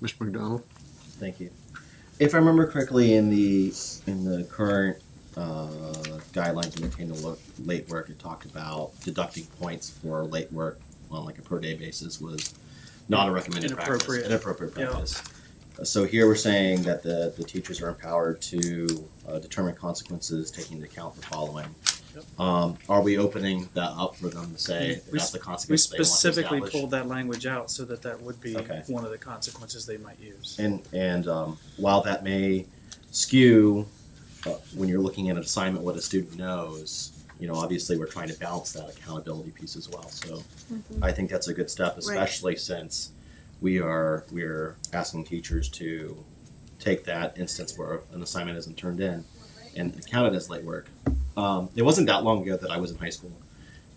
Mr. McDonald? Thank you. If I remember correctly, in the current guidelines to maintain the late work, it talked about deducting points for late work on like a per day basis was not a recommended practice. Inappropriate practice. So here we're saying that the teachers are empowered to determine consequences, taking into account the following. Are we opening that up for them to say that's the consequence they want to establish? We specifically pulled that language out so that would be one of the consequences they might use. And while that may skew when you're looking at an assignment what a student knows, obviously we're trying to balance that accountability piece as well. So I think that's a good step, especially since we're asking teachers to take that instance where an assignment isn't turned in and count it as late work. It wasn't that long ago that I was in high school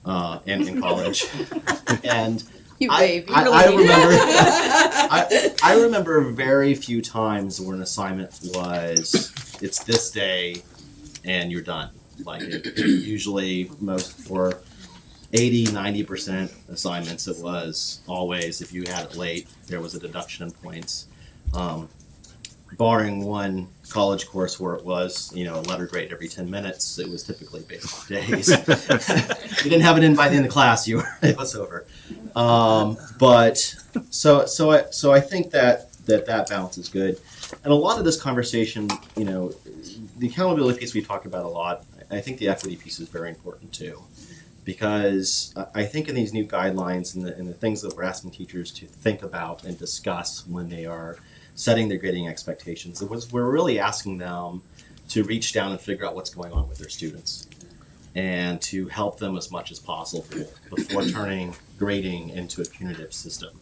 and in college, and I remember very few times where an assignment was it's this day and you're done. Like usually most for 80-90% assignments, it was always if you had it late there was a deduction in points. Barring one college course where it was, a letter grade every 10 minutes, it was typically based on days. You didn't have it in by the end of class, it was over. But so I think that balance is good. And a lot of this conversation, the accountability piece we talk about a lot. I think the equity piece is very important too, because I think in these new guidelines and the things that we're asking teachers to think about and discuss when they are setting their grading expectations, we're really asking them to reach down and figure out what's going on with their students and to help them as much as possible before turning grading into a punitive system.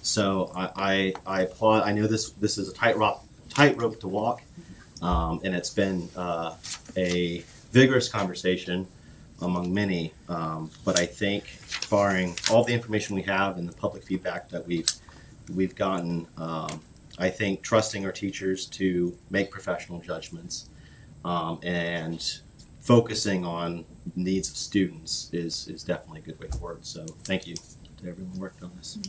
So I applaud. I know this is a tightrope to walk, and it's been a vigorous conversation among many, but I think barring all the information we have and the public feedback that we've gotten, I think trusting our teachers to make professional judgments and focusing on needs of students is definitely a good way forward. So thank you to everyone who worked on this.